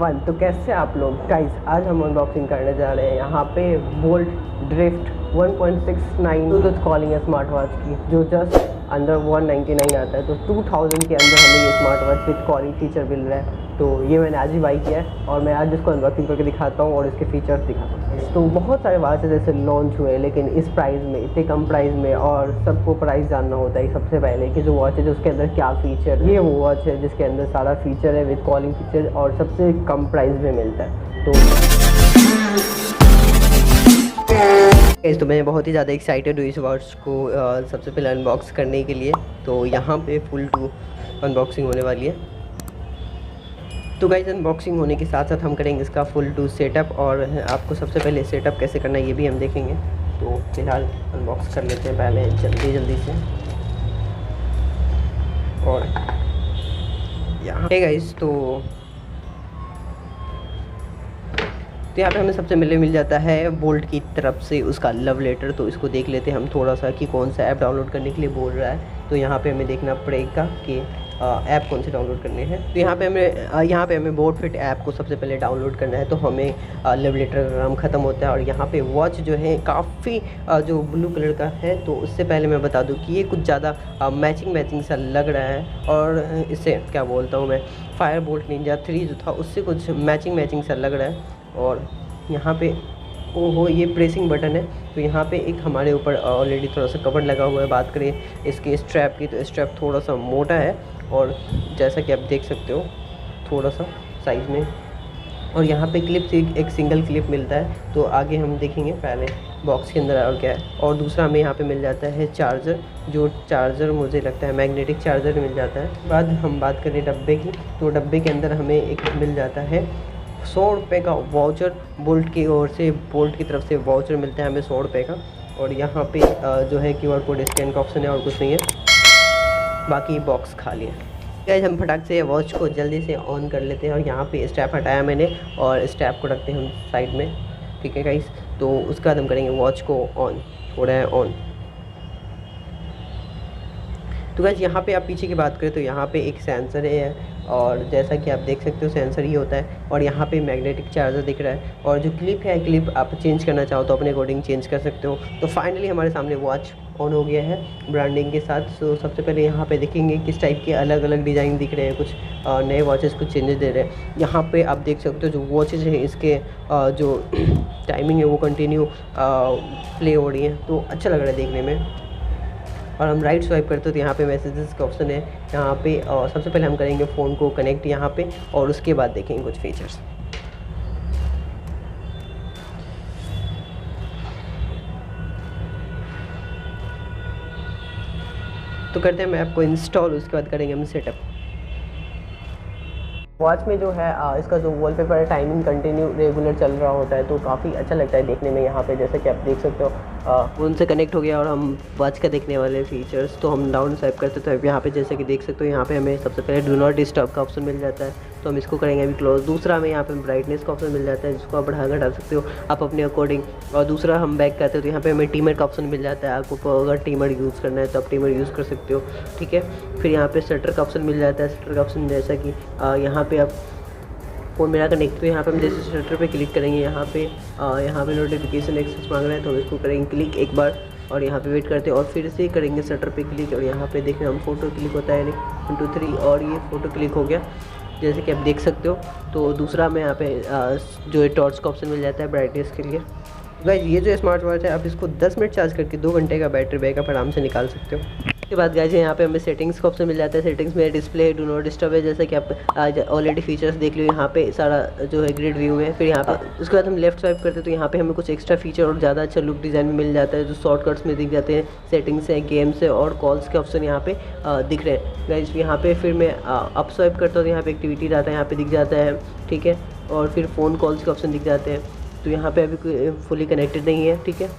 1। तो कैसे आप लोग गाइस, आज हम अनबॉक्सिंग करने जा रहे हैं यहाँ पे bolt drift 1.69 Bluetooth calling smart watch की, जो जस्ट अंडर 199 आता है। तो 2000 के अंदर हमें ये smart watch with calling feature मिल रहा है। तो ये मैंने आज ही बाई किया है और मैं आज इसको अनबॉक्सिंग करके दिखाता हूँ और इसके फीचर्स दिखाता हूँ। तो बहुत सारे वॉचेस ऐसे लॉन्च हुए, लेकिन इस प्राइस में, इतने कम प्राइस में, और सबको प्राइस जानना होता है सबसे पहले कि जो वॉच है उसके अंदर क्या फ़ीचर। ये वो वॉच है जिसके अंदर सारा फीचर है विद कॉलिंग फीचर और सबसे कम प्राइस में मिलता है। तो मैं बहुत ही ज़्यादा एक्साइटेड हूँ इस वॉच को सबसे पहले अनबॉक्स करने के लिए। तो यहाँ पे फुल टू अनबॉक्सिंग होने वाली है। तो गाइस, अनबॉक्सिंग होने के साथ साथ हम करेंगे इसका फुल टू सेटअप, और आपको सबसे पहले सेटअप कैसे करना है ये भी हम देखेंगे। तो फिलहाल अनबॉक्स कर लेते हैं पहले जल्दी से। और यहाँ पे गाइस तो यहाँ पे हमें सबसे मिल जाता है बोल्ट की तरफ से उसका लव लेटर। तो इसको देख लेते हैं हम थोड़ा सा कि कौन सा ऐप डाउनलोड करने के लिए बोल रहा है। तो यहाँ पे हमें देखना पड़ेगा कि ऐप कौन से डाउनलोड करने हैं। तो यहाँ पे हमें बोट फिट ऐप को सबसे पहले डाउनलोड करना है। तो हमें लव लेटर का काम ख़त्म होता है और यहाँ पे वॉच जो है काफ़ी जो ब्लू कलर का है। तो उससे पहले मैं बता दूँ कि ये कुछ ज़्यादा मैचिंग सा लग रहा है, और इससे क्या बोलता हूँ मैं, फायर बोल्ट निंजा 3 जो था उससे कुछ मैचिंग सा लग रहा है। और यहाँ पे ओहो, ये प्रेसिंग बटन है। तो यहाँ पे एक हमारे ऊपर ऑलरेडी थोड़ा सा कवर लगा हुआ है। बात करें इसके स्ट्रैप की, तो स्ट्रैप थोड़ा सा मोटा है और जैसा कि आप देख सकते हो थोड़ा सा साइज़ में। और यहाँ पे क्लिप से एक सिंगल क्लिप मिलता है। तो आगे हम देखेंगे पहले बॉक्स के अंदर और क्या है। और दूसरा हमें यहाँ पे मिल जाता है चार्जर, जो चार्जर मुझे लगता है मैग्नेटिक चार्जर मिल जाता है। बाद हम बात करें डब्बे की, तो डब्बे के अंदर हमें एक मिल जाता है 100 रुपये का वाउचर। बोल्ट की ओर से, बोल्ट की तरफ से वाउचर मिलता है हमें 100 रुपये का। और यहाँ पे जो है QR कोड स्कैन का ऑप्शन है और कुछ नहीं है, बाकी बॉक्स खाली है। गाइस, हम फटाक से वॉच को जल्दी से ऑन कर लेते हैं। और यहाँ पे स्ट्रैप हटाया मैंने और स्ट्रैप को रखते हैं हम साइड में, ठीक है गाइस। तो उसके बाद हम करेंगे वॉच को ऑन, हो रहा है ऑन। तो गाइस, यहाँ पे आप पीछे की बात करें तो यहाँ पे एक सेंसर है, और जैसा कि आप देख सकते हो सेंसर ही होता है। और यहाँ पे मैग्नेटिक चार्जर दिख रहा है, और जो क्लिप है, क्लिप आप चेंज करना चाहो तो अपने अकॉर्डिंग चेंज कर सकते हो। तो फाइनली हमारे सामने वॉच ऑन हो गया है ब्रांडिंग के साथ। सो सबसे पहले यहाँ पे देखेंगे किस टाइप के अलग अलग डिज़ाइन दिख रहे हैं। कुछ नए वॉचेस कुछ चेंजेस दे रहे हैं। यहाँ पे आप देख सकते हो जो वॉचेस हैं इसके जो टाइमिंग है वो कंटिन्यू प्ले हो रही है। तो अच्छा लग रहा है देखने में। और हम राइट स्वाइप करते हो तो यहाँ पे मैसेजेस का ऑप्शन है। यहाँ पे सबसे पहले हम करेंगे फ़ोन को कनेक्ट यहाँ पे, और उसके बाद देखेंगे कुछ फीचर्स। तो करते हैं मैं आपको इंस्टॉल, उसके बाद करेंगे हम सेटअप। वॉच में जो है इसका जो वॉलपेपर है टाइमिंग कंटिन्यू रेगुलर चल रहा होता है। तो काफ़ी अच्छा लगता है देखने में। यहाँ पे जैसे कि आप देख सकते हो फ़ोन से कनेक्ट हो गया और हम वॉच का देखने वाले फीचर्स। तो हम डाउन स्वाइप करते तो यहाँ पे जैसे कि देख सकते हो यहाँ पे हमें सबसे पहले डू नॉट डिस्टर्ब का ऑप्शन मिल जाता है। तो हम इसको करेंगे अभी क्लोज। दूसरा हमें यहाँ पे ब्राइटनेस का ऑप्शन मिल जाता है, जिसको आप बढ़ा घटा सकते हो आप अपने अकॉर्डिंग। और दूसरा हम बैक करते हो तो यहाँ पे हमें टीमर का ऑप्शन मिल जाता है। आपको अगर टीमर यूज़ करना है तो आप टीमर यूज़ कर सकते हो, ठीक है। फिर यहाँ पे शटर का ऑप्शन मिल जाता है। शटर का ऑप्शन जैसा कि यहाँ पे आप फ़ोन मेरा कनेक्ट, तो यहाँ पे हम जैसे शटर पे क्लिक करेंगे, यहाँ पे नोटिफिकेशन एक्सेस मांग रहा है तो हम इसको करेंगे क्लिक एक बार, और यहाँ पे वेट करते हैं और फिर से करेंगे शटर पे क्लिक। और यहाँ पे देखें हम फ़ोटो क्लिक होता है 1 2 3, और ये फ़ोटो क्लिक हो गया जैसे कि आप देख सकते हो। तो दूसरा हमें यहाँ पे जो है टॉर्च का ऑप्शन मिल जाता है ब्राइटनेस के लिए। गाइस, ये जो स्मार्ट वॉच है आप इसको 10 मिनट चार्ज करके 2 घंटे का बैटरी बैकअप आराम से निकाल सकते हो। उसके बाद गाइस, यहाँ पे हमें सेटिंग्स का ऑप्शन मिल जाता है। सेटिंग्स में डिस्प्ले डू नॉट डिस्टर्ब है, जैसा कि आप आज ऑलरेडी फीचर्स देख लो। यहाँ पे सारा जो है ग्रिड व्यू है। फिर यहाँ पे उसके बाद हम लेफ्ट स्वाइप करते हैं तो यहाँ पे हमें कुछ एक्स्ट्रा फीचर और ज़्यादा अच्छा लुक डिज़ाइन में मिल जाता है, जो शॉर्टकट्स में दिख जाते हैं। सेटिंग्स है, गेम्स है और कॉल्स के ऑप्शन यहाँ पे दिख रहे हैं गाइस। यहाँ पे फिर मैं अप स्वाइप करता हूँ तो यहाँ पे एक्टिविटी रहता है, यहाँ पे दिख जाता है, ठीक है। और फिर फ़ोन कॉल्स के ऑप्शन दिख जाते हैं। तो यहाँ पे अभी फुली कनेक्टेड नहीं है, ठीक है।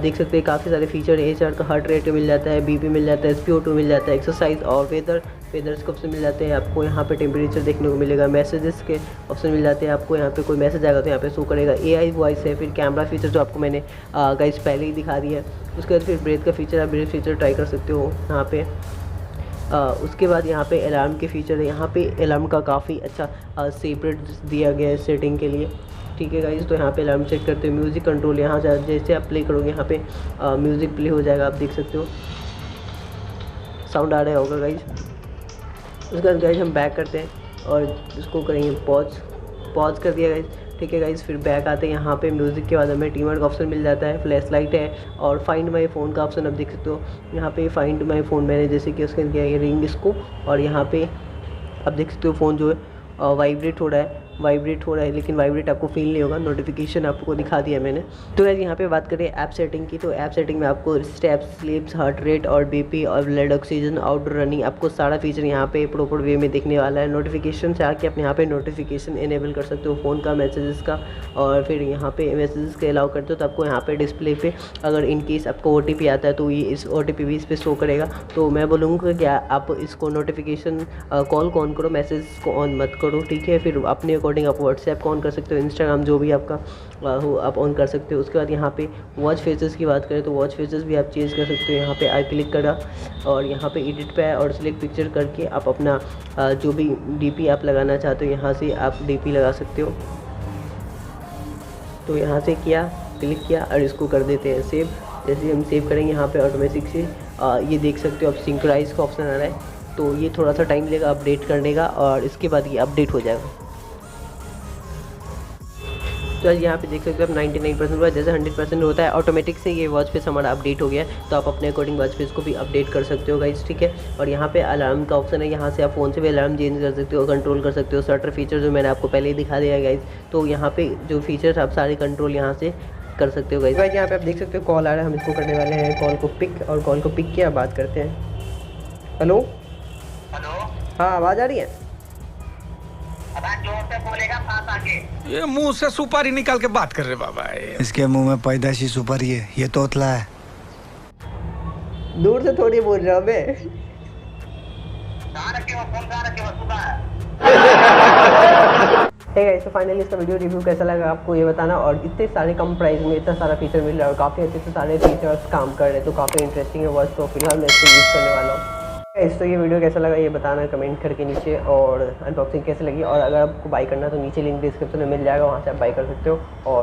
देख सकते हैं काफ़ी सारे फीचर है। HR का हार्ट रेट मिल जाता है, BP मिल जाता है, SpO2 मिल जाता है, एक्सरसाइज और वेदर्स के ऑप्शन मिल जाते हैं। आपको यहाँ पे टेम्परेचर देखने को मिलेगा। मैसेजेस के ऑप्शन मिल जाते हैं। आपको यहाँ पे कोई मैसेज आएगा तो यहाँ पे शो करेगा। AI वॉइस है। फिर कैमरा फीचर जो आपको मैंने गाइस पहले ही दिखा दिया है। उसके बाद फिर ब्रेथ का फीचर, आप ब्रेथ फीचर ट्राई कर सकते हो यहाँ पे। उसके बाद यहाँ पे अलार्म के फीचर है। यहाँ पे अलार्म का काफ़ी अच्छा सेपरेट दिया गया है सेटिंग के लिए, ठीक है गाइज़। तो यहाँ पे अलार्म सेट करते हो, म्यूज़िक कंट्रोल यहाँ से जैसे आप प्ले करोगे यहाँ पे म्यूज़िक प्ले हो जाएगा, आप देख सकते हो साउंड आ रहा होगा गाइज़। उसके बाद गाइज़ हम बैक करते हैं और इसको करेंगे पॉज कर दिया गाइज़, ठीक है गाइज़। फिर बैक आते हैं, यहाँ पे म्यूज़िक के बाद हमें टीमर का ऑप्शन मिल जाता है, फ्लैश लाइट है और फाइंड माय फ़ोन का ऑप्शन आप देख सकते हो। यहाँ पे फाइंड माय फ़ोन मैंने जैसे कि उसके किया ये रिंग इसको, और यहाँ पे आप देख सकते हो फ़ोन जो है वाइब्रेट हो रहा है, लेकिन वाइब्रेट आपको फील नहीं होगा, नोटिफिकेशन आपको दिखा दिया मैंने। तो गाइस यहाँ पे बात करें ऐप सेटिंग की, तो ऐप सेटिंग में आपको स्टेप्स, स्लीप्स, हार्ट रेट और बीपी और ब्लड ऑक्सीजन, आउटडोर रनिंग, आपको सारा फीचर यहाँ पे प्रॉपर वे में देखने वाला है। नोटिफिकेशन से आके आप यहाँ पे नोटिफिकेशन इनेबल कर सकते हो फ़ोन का, मैसेजेस का, और फिर यहाँ पे मैसेजेस के अलाउ करते हो तो आपको यहाँ पे डिस्प्ले पे अगर इन केस आपको OTP आता है तो ये इस OTP भी इस पर शो करेगा। तो मैं बोलूँगा कि आप इसको नोटिफिकेशन कॉल को ऑन करो, मैसेज को ऑन मत करो, ठीक है। फिर अपने अकॉर्डिंग आप व्हाट्सएप को ऑन कर सकते हो, इंस्टाग्राम जो भी आपका हो आप ऑन कर सकते हो। उसके बाद यहाँ पे वॉच फेसेस की बात करें तो वॉच फेसेस भी आप चेंज कर सकते हो। यहाँ पे आई क्लिक करा और यहाँ पे एडिट पे है और सिलेक्ट पिक्चर करके आप अपना जो भी DP आप लगाना चाहते हो यहाँ से आप DP लगा सकते हो। तो यहाँ से क्लिक किया और इसको कर देते हैं सेव। जैसे हम सेव करेंगे यहाँ पे ऑटोमेटिक से ये देख सकते हो आप सिंक्राइज का ऑप्शन आ रहा है, तो ये थोड़ा सा टाइम लेगा अपडेट करने का और इसके बाद ये अपडेट हो जाएगा। तो आज यहाँ पे देख सकते हो आप 99% हुआ, जैसे 100% होता है ऑटोमेटिक से ये वॉच फेस हमारा अपडेट हो गया, तो आप अपने अकॉर्डिंग वॉच फेस को भी अपडेट कर सकते हो गाइस, ठीक है। और यहाँ पे अलार्म का ऑप्शन है, यहाँ से आप फ़ोन से भी अलार्म चेंज कर सकते हो, कंट्रोल कर सकते हो। शटर फीचर जो मैंने आपको पहले ही दिखा दिया है गाइस, तो यहाँ पे जो फीचर्स आप सारे कंट्रोल यहाँ से कर सकते हो गाइस। यहाँ पे आप देख सकते हो कॉल आ रहा है, हम इसको करने वाले हैं कॉल को पिक, और कॉल को पिक किया बात करते हैं। हेलो हाँ, आवाज़ आ रही है? जोर से बोलेगा पास आके। ये मुंह से सुपारी निकाल के बात कर रहे बाबा। इसके मुंह में पैदाशी सुपारी है, ये तोतला है। दूर से थोड़ी बोल रहा हूँ मैं। तो फाइनली इसका वीडियो रिव्यू कैसा लगा आपको ये बताना, और इतने सारे कम प्राइस में इतना सारा फीचर मिल रहा है और काफ़ी अच्छे से सारे फीचर्स काम कर रहे हैं, तो काफ़ी इंटरेस्टिंग है वॉच। तो फिलहाल मैं इसको यूज़ करने वाला हूँ। तो ये वीडियो कैसा लगा ये बताना कमेंट करके नीचे, और अनबॉक्सिंग कैसे लगी, और अगर आपको बाई करना है तो नीचे लिंक डिस्क्रिप्शन में मिल जाएगा, वहाँ से आप बाई कर सकते हो। और